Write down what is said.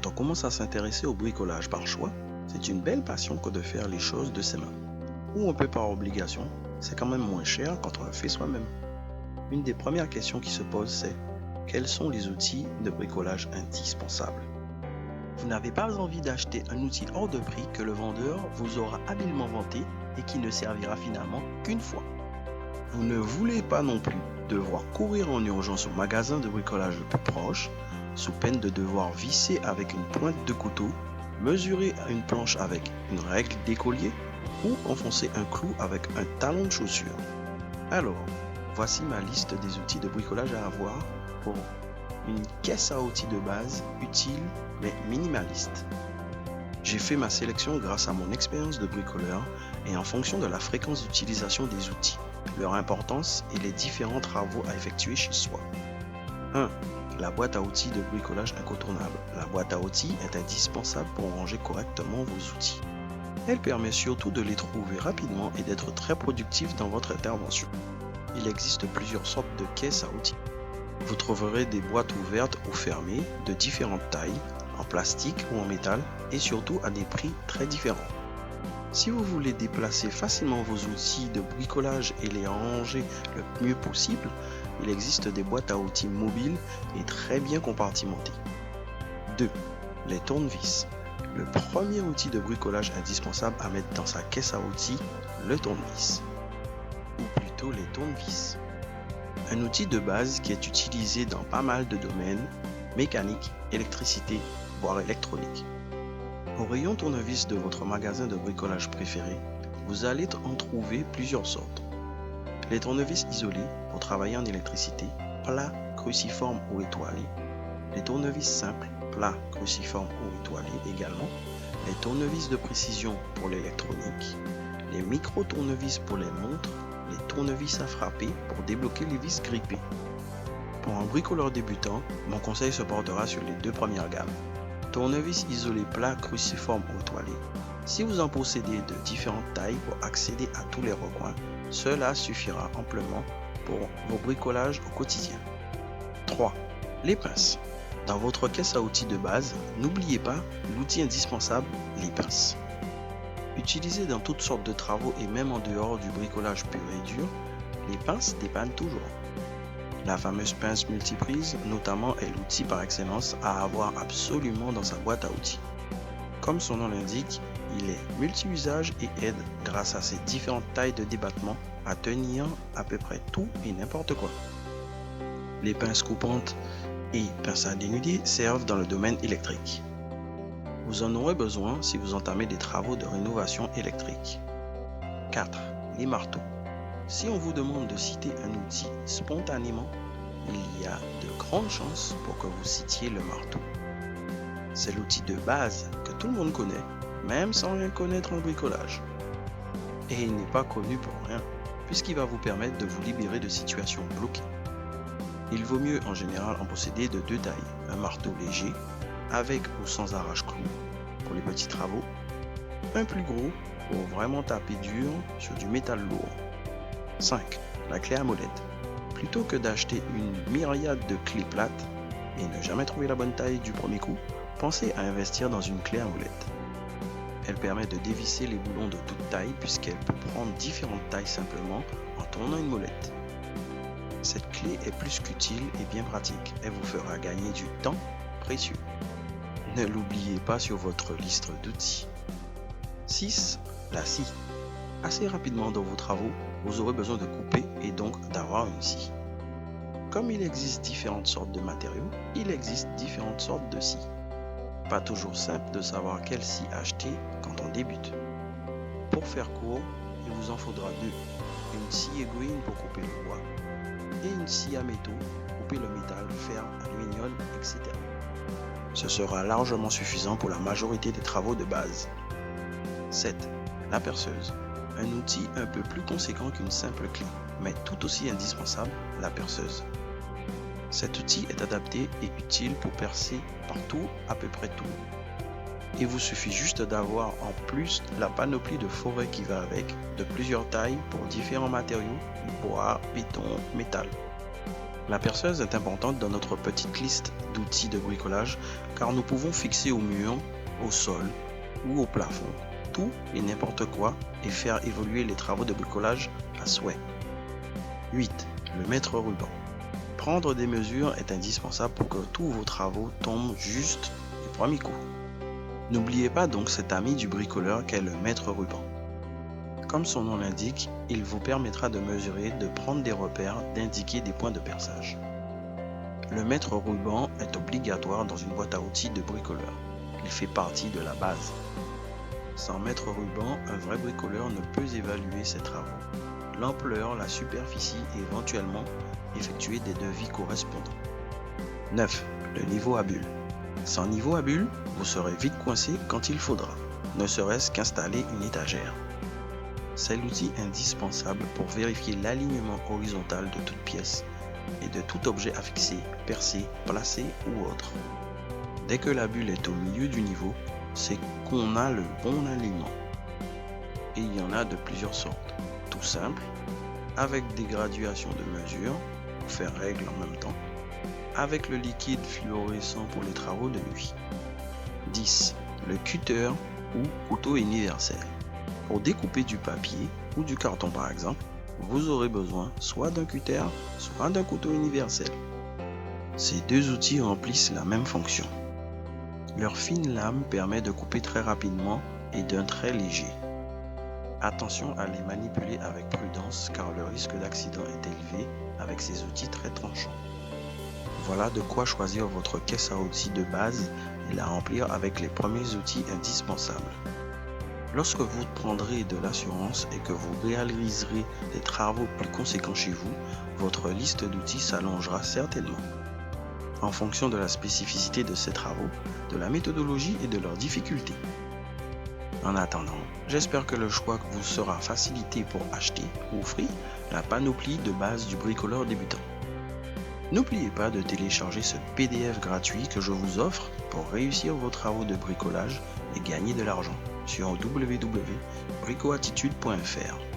Quand on commence à s'intéresser au bricolage par choix, c'est une belle passion que de faire les choses de ses mains. Ou un peu par obligation, c'est quand même moins cher quand on le fait soi-même. Une des premières questions qui se pose, c'est quels sont les outils de bricolage indispensables? Vous n'avez pas envie d'acheter un outil hors de prix que le vendeur vous aura habilement vanté et qui ne servira finalement qu'une fois. Vous ne voulez pas non plus devoir courir en urgence au magasin de bricolage le plus proche, sous peine de devoir visser avec une pointe de couteau, mesurer une planche avec une règle d'écolier ou enfoncer un clou avec un talon de chaussure. Alors, voici ma liste des outils de bricolage à avoir pour une caisse à outils de base utile mais minimaliste. J'ai fait ma sélection grâce à mon expérience de bricoleur et en fonction de la fréquence d'utilisation des outils, leur importance et les différents travaux à effectuer chez soi. 1. La boîte à outils de bricolage incontournable. La boîte à outils est indispensable pour ranger correctement vos outils. Elle permet surtout de les trouver rapidement et d'être très productif dans votre intervention. Il existe plusieurs sortes de caisses à outils. Vous trouverez des boîtes ouvertes ou fermées de différentes tailles, en plastique ou en métal, et surtout à des prix très différents. Si vous voulez déplacer facilement vos outils de bricolage et les ranger le mieux possible, il existe des boîtes à outils mobiles et très bien compartimentées. 2. Les tournevis. Le premier outil de bricolage indispensable à mettre dans sa caisse à outils, le tournevis. Ou plutôt les tournevis. Un outil de base qui est utilisé dans pas mal de domaines, mécanique, électricité, voire électronique. Au rayon tournevis de votre magasin de bricolage préféré, vous allez en trouver plusieurs sortes. Les tournevis isolés pour travailler en électricité, plats, cruciformes ou étoilés. Les tournevis simples, plats, cruciformes ou étoilés également. Les tournevis de précision pour l'électronique. Les micro-tournevis pour les montres. Les tournevis à frapper pour débloquer les vis grippées. Pour un bricoleur débutant, mon conseil se portera sur les deux premières gammes. Tournevis isolé plat, cruciforme ou étoilé. Si vous en possédez de différentes tailles pour accéder à tous les recoins, cela suffira amplement pour vos bricolages au quotidien. 3. Les pinces. Dans votre caisse à outils de base, n'oubliez pas l'outil indispensable, les pinces. Utilisées dans toutes sortes de travaux et même en dehors du bricolage pur et dur, les pinces dépannent toujours. La fameuse pince multiprise, notamment, est l'outil par excellence à avoir absolument dans sa boîte à outils. Comme son nom l'indique, il est multi-usage et aide, grâce à ses différentes tailles de débattement, à tenir à peu près tout et n'importe quoi. Les pinces coupantes et pinces à dénuder servent dans le domaine électrique. Vous en aurez besoin si vous entamez des travaux de rénovation électrique. 4. Les marteaux. Si on vous demande de citer un outil spontanément, il y a de grandes chances pour que vous citiez le marteau. C'est l'outil de base que tout le monde connaît, même sans rien connaître en bricolage. Et il n'est pas connu pour rien, puisqu'il va vous permettre de vous libérer de situations bloquées. Il vaut mieux en général en posséder de deux tailles, un marteau léger, avec ou sans arrache-clou, pour les petits travaux, un plus gros pour vraiment taper dur sur du métal lourd. 5. La clé à molette. Plutôt que d'acheter une myriade de clés plates et ne jamais trouver la bonne taille du premier coup, pensez à investir dans une clé à molette. Elle permet de dévisser les boulons de toute taille puisqu'elle peut prendre différentes tailles simplement en tournant une molette. Cette clé est plus qu'utile et bien pratique. Elle vous fera gagner du temps précieux. Ne l'oubliez pas sur votre liste d'outils. 6. La scie. Assez rapidement dans vos travaux, vous aurez besoin de couper et donc d'avoir une scie. Comme il existe différentes sortes de matériaux, il existe différentes sortes de scies. Pas toujours simple de savoir quelle scie acheter quand on débute. Pour faire court, il vous en faudra deux. Une scie aiguille pour couper le bois et une scie à métaux pour couper le métal, fer, aluminium, etc. Ce sera largement suffisant pour la majorité des travaux de base. 7. La perceuse. Un outil un peu plus conséquent qu'une simple clé, mais tout aussi indispensable, la perceuse. Cet outil est adapté et utile pour percer partout, à peu près tout. Il vous suffit juste d'avoir en plus la panoplie de forêt qui va avec, de plusieurs tailles pour différents matériaux, bois, béton, métal. La perceuse est importante dans notre petite liste d'outils de bricolage car nous pouvons fixer au mur, au sol ou au plafond tout et n'importe quoi et faire évoluer les travaux de bricolage à souhait. 8. Le mètre ruban. Prendre des mesures est indispensable pour que tous vos travaux tombent juste du premier coup. N'oubliez pas donc cet ami du bricoleur qu'est le mètre ruban. Comme son nom l'indique, il vous permettra de mesurer, de prendre des repères, d'indiquer des points de perçage. Le mètre ruban est obligatoire dans une boîte à outils de bricoleur. Il fait partie de la base. Sans mètre ruban, un vrai bricoleur ne peut évaluer ses travaux, l'ampleur, la superficie et éventuellement effectuer des devis correspondants. 9. Le niveau à bulles. Sans niveau à bulles, vous serez vite coincé quand il faudra, ne serait-ce qu'installer une étagère. C'est l'outil indispensable pour vérifier l'alignement horizontal de toute pièce et de tout objet à fixer, percer, placer ou autre. Dès que la bulle est au milieu du niveau, c'est qu'on a le bon alignement. Et il y en a de plusieurs sortes. Tout simple, avec des graduations de mesure, pour faire règle en même temps, avec le liquide fluorescent pour les travaux de nuit. 10. Le cutter ou couteau universel. Pour découper du papier ou du carton par exemple, vous aurez besoin soit d'un cutter, soit d'un couteau universel. Ces deux outils remplissent la même fonction. Leur fine lame permet de couper très rapidement et d'un trait léger. Attention à les manipuler avec prudence car le risque d'accident est élevé avec ces outils très tranchants. Voilà de quoi choisir votre caisse à outils de base et la remplir avec les premiers outils indispensables. Lorsque vous prendrez de l'assurance et que vous réaliserez des travaux plus conséquents chez vous, votre liste d'outils s'allongera certainement. En fonction de la spécificité de ces travaux, de la méthodologie et de leurs difficultés. En attendant, j'espère que le choix vous sera facilité pour acheter ou offrir la panoplie de base du bricoleur débutant. N'oubliez pas de télécharger ce PDF gratuit que je vous offre pour réussir vos travaux de bricolage et gagner de l'argent sur www.bricoattitude.fr.